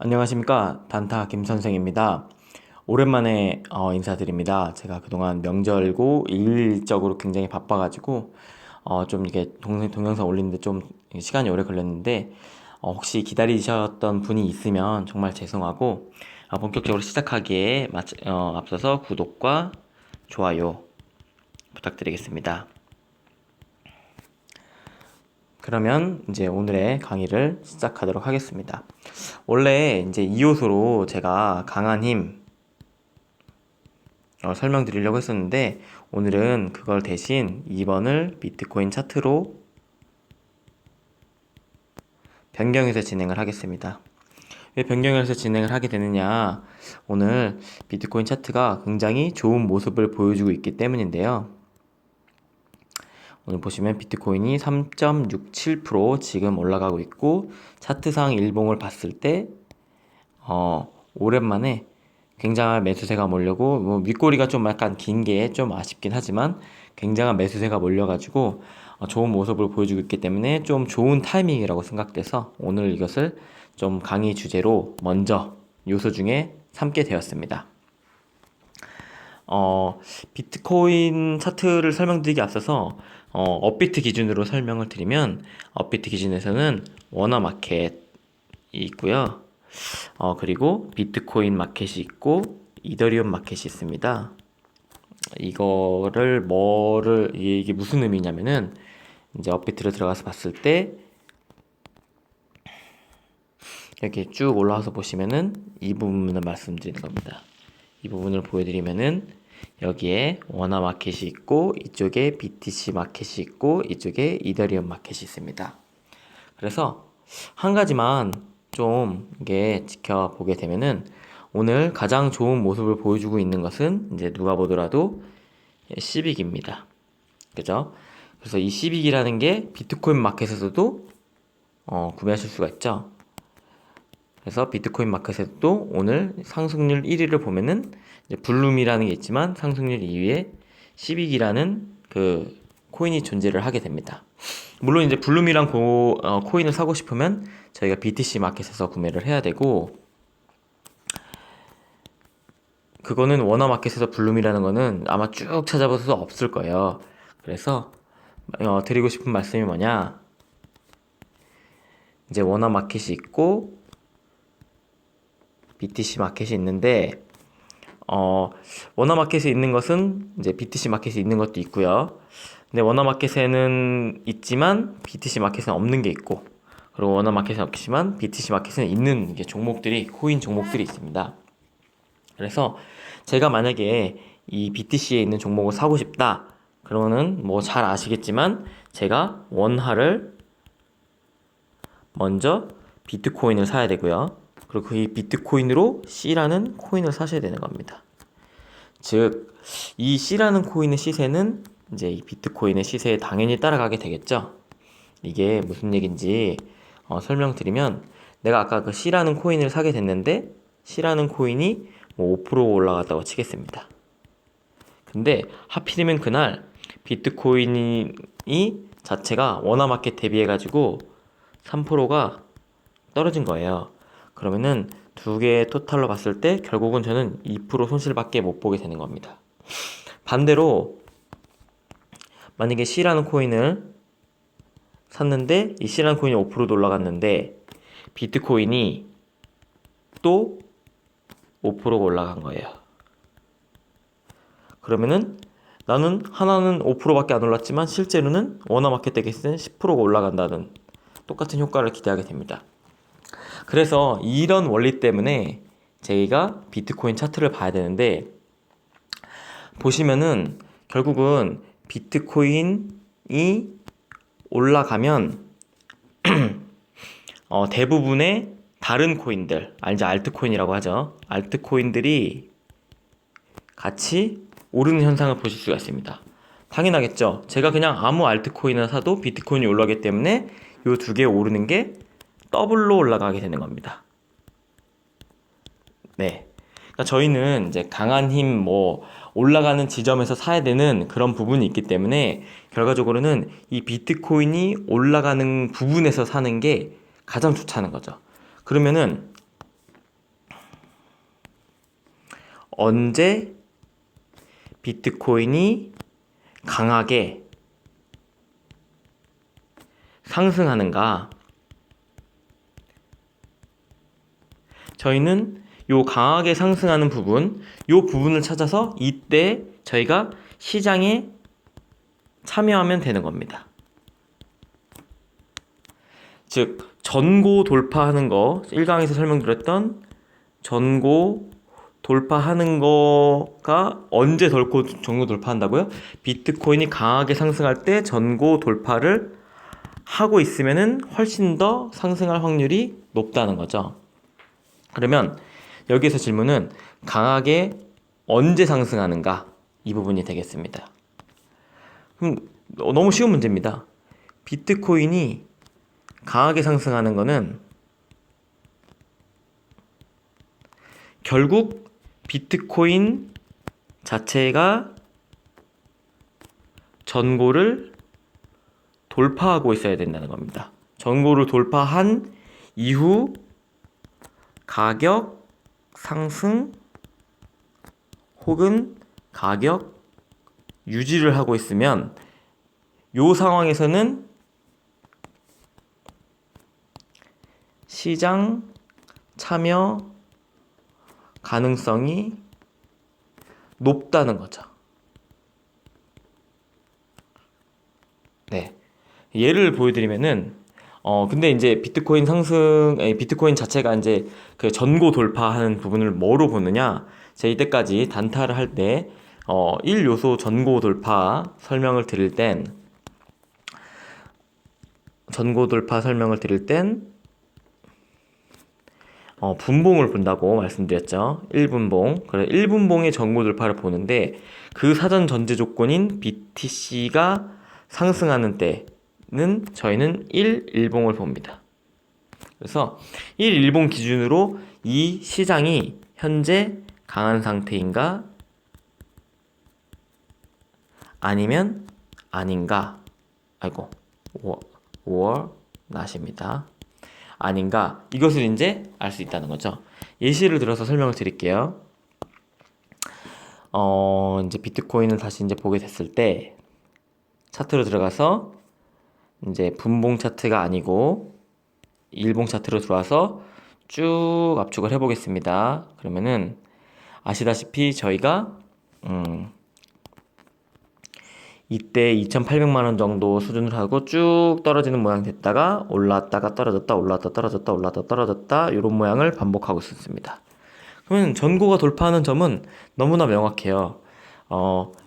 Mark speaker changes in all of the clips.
Speaker 1: 안녕하십니까. 단타 김선생입니다. 오랜만에 인사드립니다. 제가 그동안 명절고 일적으로 굉장히 바빠가지고 좀 이게 동영상 올리는데 좀 시간이 오래 걸렸는데 혹시 기다리셨던 분이 있으면 정말 죄송하고 본격적으로 시작하기에 앞서서 구독과 좋아요 부탁드리겠습니다. 그러면 이제 오늘의 강의를 시작하도록 하겠습니다. 원래 이제 이 요소로 제가 강한 힘 설명드리려고 했었는데 오늘은 그걸 대신 2번을 비트코인 차트로 변경해서 진행을 하겠습니다. 왜 변경해서 진행을 하게 되느냐? 오늘 비트코인 차트가 굉장히 좋은 모습을 보여주고 있기 때문인데요. 오늘 보시면 비트코인이 3.67% 지금 올라가고 있고 차트상 일봉을 봤을 때 오랜만에 굉장한 매수세가 몰려고 윗꼬리가 좀 약간 긴 게 좀 아쉽긴 하지만 굉장한 매수세가 몰려가지고 좋은 모습을 보여주고 있기 때문에 좀 좋은 타이밍이라고 생각돼서 오늘 이것을 좀 강의 주제로 먼저 요소 중에 삼게 되었습니다. 비트코인 차트를 설명드리기 앞서서 업비트 기준으로 설명을 드리면 업비트 기준에서는 워너 마켓이 있고요. 그리고 비트코인 마켓이 있고 이더리움 마켓이 있습니다. 이게 무슨 의미냐면은 이제 업비트로 들어가서 봤을 때 이렇게 쭉 올라와서 보시면은 이 부분을 말씀드리는 겁니다. 이 부분을 보여드리면은 여기에 워너 마켓이 있고 이쪽에 BTC 마켓이 있고 이쪽에 이더리움 마켓이 있습니다. 그래서 한 가지만 좀 이게 지켜보게 되면은 오늘 가장 좋은 모습을 보여주고 있는 것은 이제 누가 보더라도 시빅입니다. 그죠? 그래서 이 시빅이라는 게 비트코인 마켓에서도 구매하실 수가 있죠. 그래서 비트코인 마켓에서도 오늘 상승률 1위를 보면은 이제 블룸이라는 게 있지만 상승률 2위에 시빅이라는 그 코인이 존재를 하게 됩니다. 물론 이제 블룸이랑 코인을 사고 싶으면 저희가 BTC 마켓에서 구매를 해야 되고 그거는 워너 마켓에서 블룸이라는 거는 아마 쭉 찾아봐도 없을 거예요. 그래서 드리고 싶은 말씀이 뭐냐, 이제 워너 마켓이 있고 BTC 마켓이 있는데 워너 마켓에 있는 것은 이제 BTC 마켓에 있는 것도 있고요. 근데 워너 마켓에는 있지만 BTC 마켓에는 없는 게 있고, 그리고 워너 마켓에는 없지만 BTC 마켓에는 있는 종목들이, 코인 종목들이 있습니다. 그래서 제가 만약에 이 BTC에 있는 종목을 사고 싶다 그러면은 뭐 잘 아시겠지만 제가 원화를 먼저 비트코인을 사야 되고요. 그리고 이 비트코인으로 C라는 코인을 사셔야 되는 겁니다. 즉, 이 C라는 코인의 시세는 이제 이 비트코인의 시세에 당연히 따라가게 되겠죠. 이게 무슨 얘기인지 설명드리면, 내가 아까 그 C라는 코인을 사게 됐는데 C라는 코인이 뭐 5% 올라갔다고 치겠습니다. 근데 하필이면 그날 비트코인이 자체가 원화마켓 대비해가지고 3%가 떨어진 거예요. 그러면은 두 개의 토탈로 봤을 때 결국은 저는 2% 손실밖에 못 보게 되는 겁니다. 반대로 만약에 C라는 코인을 샀는데 이 C라는 코인이 5% 올라갔는데 비트코인이 또 5%가 올라간 거예요. 그러면은 나는 하나는 5%밖에 안 올랐지만 실제로는 원화마켓 대비해서는 10%가 올라간다는 똑같은 효과를 기대하게 됩니다. 그래서 이런 원리 때문에 저희가 비트코인 차트를 봐야 되는데, 보시면은 결국은 비트코인이 올라가면 대부분의 다른 코인들, 이제 알트코인이라고 하죠. 알트코인들이 같이 오르는 현상을 보실 수가 있습니다. 당연하겠죠. 제가 그냥 아무 알트코인을 사도 비트코인이 올라가기 때문에 이 두 개 오르는 게 더블로 올라가게 되는 겁니다. 네. 그러니까 저희는 이제 강한 힘, 올라가는 지점에서 사야 되는 그런 부분이 있기 때문에 결과적으로는 이 비트코인이 올라가는 부분에서 사는 게 가장 좋다는 거죠. 그러면은 언제 비트코인이 강하게 상승하는가? 저희는 요 강하게 상승하는 부분, 요 부분을 찾아서 이때 저희가 시장에 참여하면 되는 겁니다. 즉, 전고 돌파하는 거, 1강에서 설명드렸던 전고 돌파하는 거가 언제 전고 돌파한다고요? 비트코인이 강하게 상승할 때 전고 돌파를 하고 있으면은 훨씬 더 상승할 확률이 높다는 거죠. 그러면 여기에서 질문은 강하게 언제 상승하는가? 이 부분이 되겠습니다. 그럼 너무 쉬운 문제입니다. 비트코인이 강하게 상승하는 거는 결국 비트코인 자체가 전고를 돌파하고 있어야 된다는 겁니다. 전고를 돌파한 이후 가격 상승 혹은 가격 유지를 하고 있으면 이 상황에서는 시장 참여 가능성이 높다는 거죠. 네. 예를 보여드리면은, 근데 이제 비트코인 자체가 이제 그 전고 돌파하는 부분을 뭐로 보느냐? 제가 이때까지 단타를 할 때, 1요소 전고 돌파 설명을 드릴 땐, 분봉을 본다고 말씀드렸죠. 1분봉. 그래, 1분봉의 전고 돌파를 보는데, 그 사전 전제 조건인 BTC가 상승하는 때는 저희는 1일봉을 봅니다. 그래서 1일봉 기준으로 이 시장이 현재 강한 상태인가 아니면 아닌가, or not입니다. 아닌가, 이것을 이제 알 수 있다는 거죠. 예시를 들어서 설명을 드릴게요. 이제 비트코인을 다시 이제 보게 됐을 때 차트로 들어가서 이제 분봉 차트가 아니고 일봉 차트로 들어와서 쭉 압축을 해보겠습니다. 그러면은 아시다시피 저희가 이때 2,800만 원 정도 수준을 하고 쭉 떨어지는 모양 됐다가 올라왔다가 떨어졌다 올라왔다 떨어졌다 올라왔다 떨어졌다 이런 모양을 반복하고 있었습니다. 그러면 전고가 돌파하는 점은 너무나 명확해요.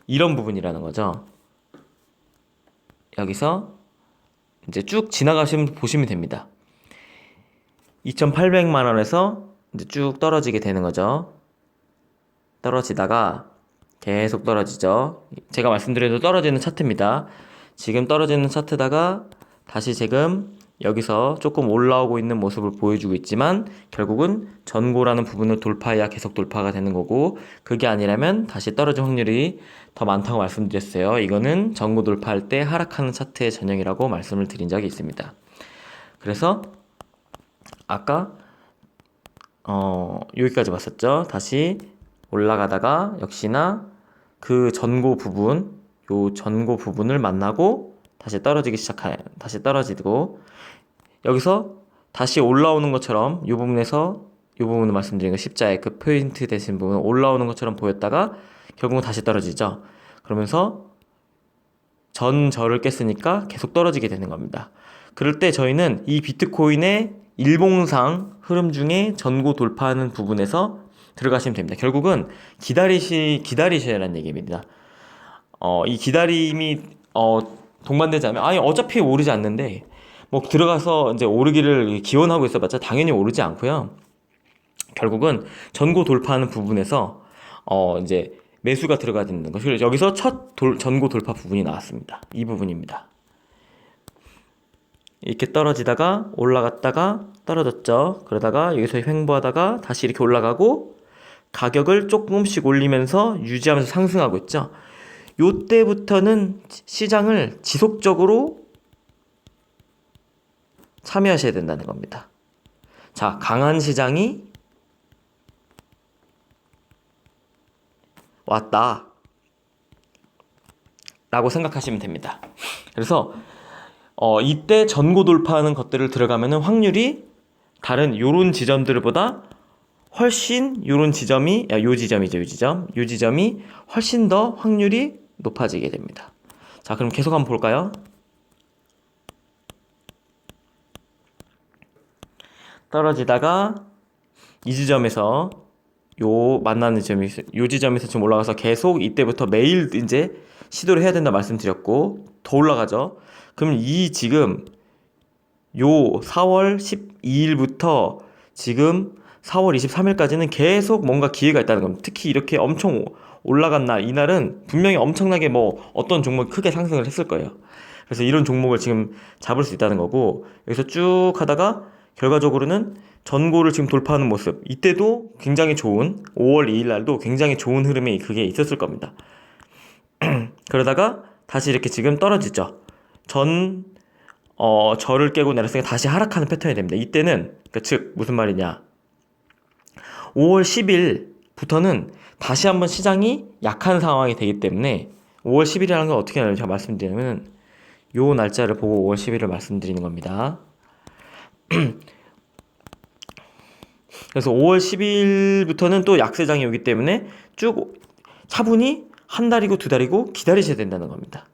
Speaker 1: 이런 부분이라는 거죠. 여기서 이제 쭉 지나가시면 보시면 됩니다. 2,800만 원에서 이제 쭉 떨어지게 되는 거죠. 떨어지다가 계속 떨어지죠. 제가 말씀드려도 떨어지는 차트입니다. 지금 떨어지는 차트다가 다시 지금 여기서 조금 올라오고 있는 모습을 보여주고 있지만 결국은 전고라는 부분을 돌파해야 계속 돌파가 되는 거고, 그게 아니라면 다시 떨어질 확률이 더 많다고 말씀드렸어요. 이거는 전고 돌파할 때 하락하는 차트의 전형이라고 말씀을 드린 적이 있습니다. 그래서 아까 여기까지 봤었죠. 다시 올라가다가 역시나 그 전고 부분을 만나고 다시 떨어지고 여기서 다시 올라오는 것처럼 이 부분을 말씀드린 거 십자의 그 포인트 되신 부분 올라오는 것처럼 보였다가 결국은 다시 떨어지죠. 그러면서 전저를 깼으니까 계속 떨어지게 되는 겁니다. 그럴 때 저희는 이 비트코인의 일봉상 흐름 중에 전고 돌파하는 부분에서 들어가시면 됩니다. 결국은 기다리셔야라는 얘기입니다. 이 기다림이 동반되지 않으면 어차피 오르지 않는데 뭐 들어가서 이제 오르기를 기원하고 있어봤자 당연히 오르지 않고요. 결국은 전고 돌파하는 부분에서 이제 매수가 들어가야 되는 거죠. 여기서 첫 전고 돌파 부분이 나왔습니다. 이 부분입니다. 이렇게 떨어지다가 올라갔다가 떨어졌죠. 그러다가 여기서 횡보하다가 다시 이렇게 올라가고 가격을 조금씩 올리면서 유지하면서 상승하고 있죠. 요때부터는 시장을 지속적으로 참여하셔야 된다는 겁니다. 자, 강한 시장이 왔다 라고 생각하시면 됩니다. 그래서 이때 전고 돌파하는 것들을 들어가면은 확률이 다른 요런 지점들보다 훨씬 요런 지점이 요 지점이죠. 요 지점이 훨씬 더 확률이 높아지게 됩니다. 자, 그럼 계속 한번 볼까요? 떨어지다가 이 지점에서 요 만나는 지점이 요 지점에서 지금 올라가서 계속 이때부터 매일 이제 시도를 해야 된다 말씀드렸고 더 올라가죠. 그럼 이 지금 요 4월 12일부터 지금 4월 23일까지는 계속 뭔가 기회가 있다는 겁니다. 특히 이렇게 엄청 올라간 날, 이날은 분명히 엄청나게 뭐 어떤 종목이 크게 상승을 했을 거예요. 그래서 이런 종목을 지금 잡을 수 있다는 거고, 여기서 쭉 하다가 결과적으로는 전고를 지금 돌파하는 모습, 이때도 굉장히 좋은 5월 2일 날도 굉장히 좋은 흐름이 그게 있었을 겁니다. 그러다가 다시 이렇게 지금 떨어지죠. 저를 깨고 내렸으니까 다시 하락하는 패턴이 됩니다. 이때는 즉 무슨 말이냐, 5월 10일부터는 다시 한번 시장이 약한 상황이 되기 때문에 5월 10일이라는 건 어떻게 하냐면 제가 말씀드리면 요 날짜를 보고 5월 10일을 말씀드리는 겁니다. 그래서 5월 10일부터는 또 약세장이 오기 때문에 쭉 차분히 한 달이고 두 달이고 기다리셔야 된다는 겁니다.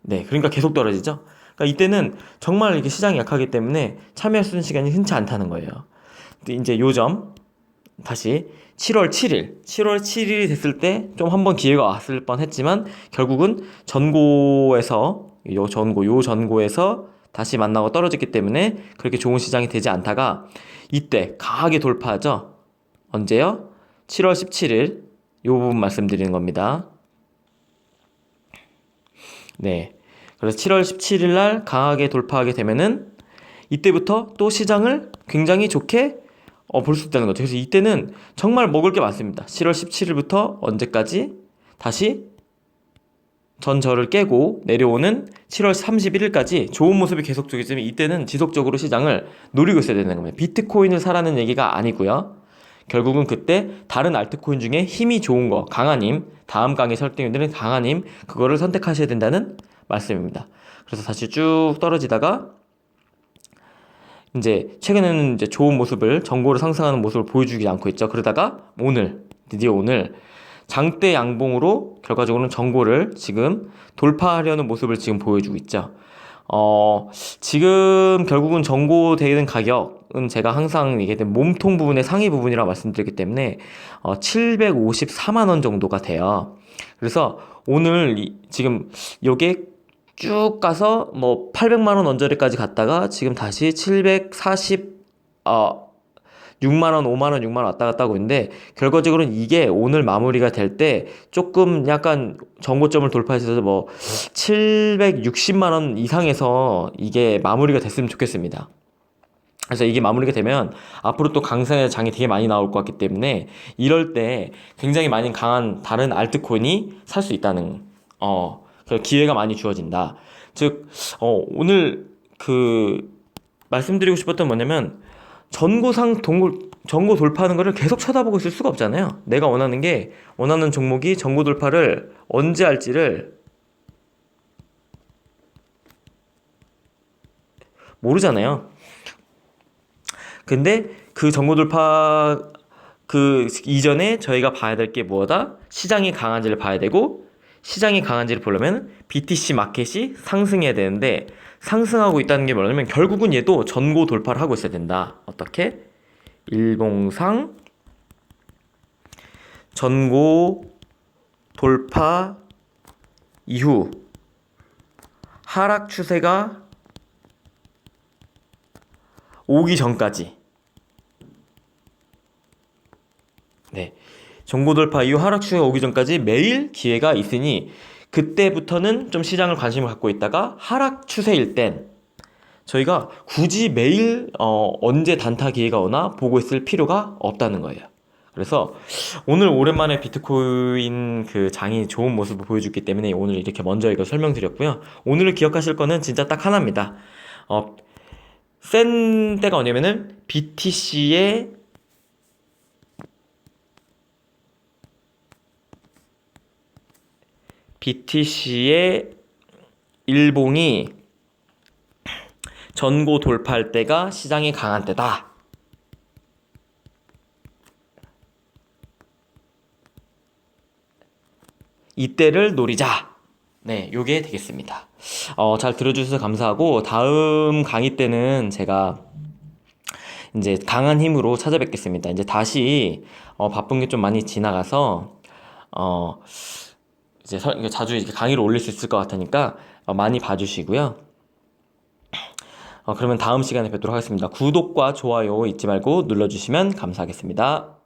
Speaker 1: 네, 그러니까 계속 떨어지죠. 그러니까 이때는 정말 이렇게 시장이 약하기 때문에 참여할 수 있는 시간이 흔치 않다는 거예요. 근데 이제 요점 다시 7월 7일이 됐을 때 좀 한번 기회가 왔을 뻔 했지만 결국은 전고에서 요 전고에서 다시 만나고 떨어졌기 때문에 그렇게 좋은 시장이 되지 않다가 이때 강하게 돌파하죠. 언제요? 7월 17일 요 부분 말씀드리는 겁니다. 네. 그래서 7월 17일 날 강하게 돌파하게 되면은 이때부터 또 시장을 굉장히 좋게 볼 수 있다는 거죠. 그래서 이때는 정말 먹을 게 많습니다. 7월 17일부터 언제까지 다시 전저를 깨고 내려오는 7월 31일까지 좋은 모습이 계속적이지만 이때는 지속적으로 시장을 노리고 있어야 되는 겁니다. 비트코인을 사라는 얘기가 아니고요. 결국은 그때 다른 알트코인 중에 힘이 좋은 거, 강한 힘, 다음 강의 설득인들은 강한 힘, 그거를 선택하셔야 된다는 말씀입니다. 그래서 다시 쭉 떨어지다가 이제 최근에는 이제 좋은 모습을 전고를 상승하는 모습을 보여주지 않고 있죠. 그러다가 드디어 오늘 장대 양봉으로 결과적으로는 전고를 지금 돌파하려는 모습을 지금 보여주고 있죠. 지금 결국은 전고되는 가격은 제가 항상 얘기했던 몸통 부분의 상위 부분이라고 말씀드렸기 때문에 754만 원 정도가 돼요. 그래서 오늘 지금 요게 쭉 가서 뭐 800만 원 언저리까지 갔다가 지금 다시 6만 원, 5만 원, 6만 원 왔다 갔다 하고 있는데 결과적으로는 이게 오늘 마무리가 될 때 조금 약간 전고점을 돌파해서 뭐 760만 원 이상에서 이게 마무리가 됐으면 좋겠습니다. 그래서 이게 마무리가 되면 앞으로 또 강세의 장이 되게 많이 나올 것 같기 때문에 이럴 때 굉장히 많이 강한 다른 알트코인이 살 수 있다는 기회가 많이 주어진다. 즉 오늘 말씀드리고 싶었던 뭐냐면 전고 돌파하는 거를 계속 쳐다보고 있을 수가 없잖아요. 내가 원하는 종목이 전고 돌파를 언제 할지를 모르잖아요. 근데 그 전고 돌파 이전에 저희가 봐야 될 게 뭐다? 시장이 강한지를 봐야 되고, 시장이 강한지를 보려면 BTC 마켓이 상승해야 되는데 상승하고 있다는 게 뭐냐면 결국은 얘도 전고 돌파를 하고 있어야 된다. 어떻게? 일봉상 전고 돌파 이후 하락 추세가 오기 전까지, 네, 전고 돌파 이후 하락 추세가 오기 전까지 매일 기회가 있으니 그때부터는 좀 시장을 관심을 갖고 있다가 하락 추세일 땐 저희가 굳이 매일 언제 단타 기회가 오나 보고 있을 필요가 없다는 거예요. 그래서 오늘 오랜만에 비트코인 장이 좋은 모습을 보여줬기 때문에 오늘 이렇게 먼저 이거 설명드렸고요. 오늘 기억하실 거는 진짜 딱 하나입니다. 센 때가 뭐냐면은 BTC의 BTC의 일봉이 전고 돌파할 때가 시장이 강한 때다. 이때를 노리자. 네, 요게 되겠습니다. 잘 들어주셔서 감사하고, 다음 강의 때는 제가 이제 강한 힘으로 찾아뵙겠습니다. 이제 다시 바쁜 게 좀 많이 지나가서 이제 자주 이렇게 강의를 올릴 수 있을 것 같으니까 많이 봐주시고요. 그러면 다음 시간에 뵙도록 하겠습니다. 구독과 좋아요 잊지 말고 눌러주시면 감사하겠습니다.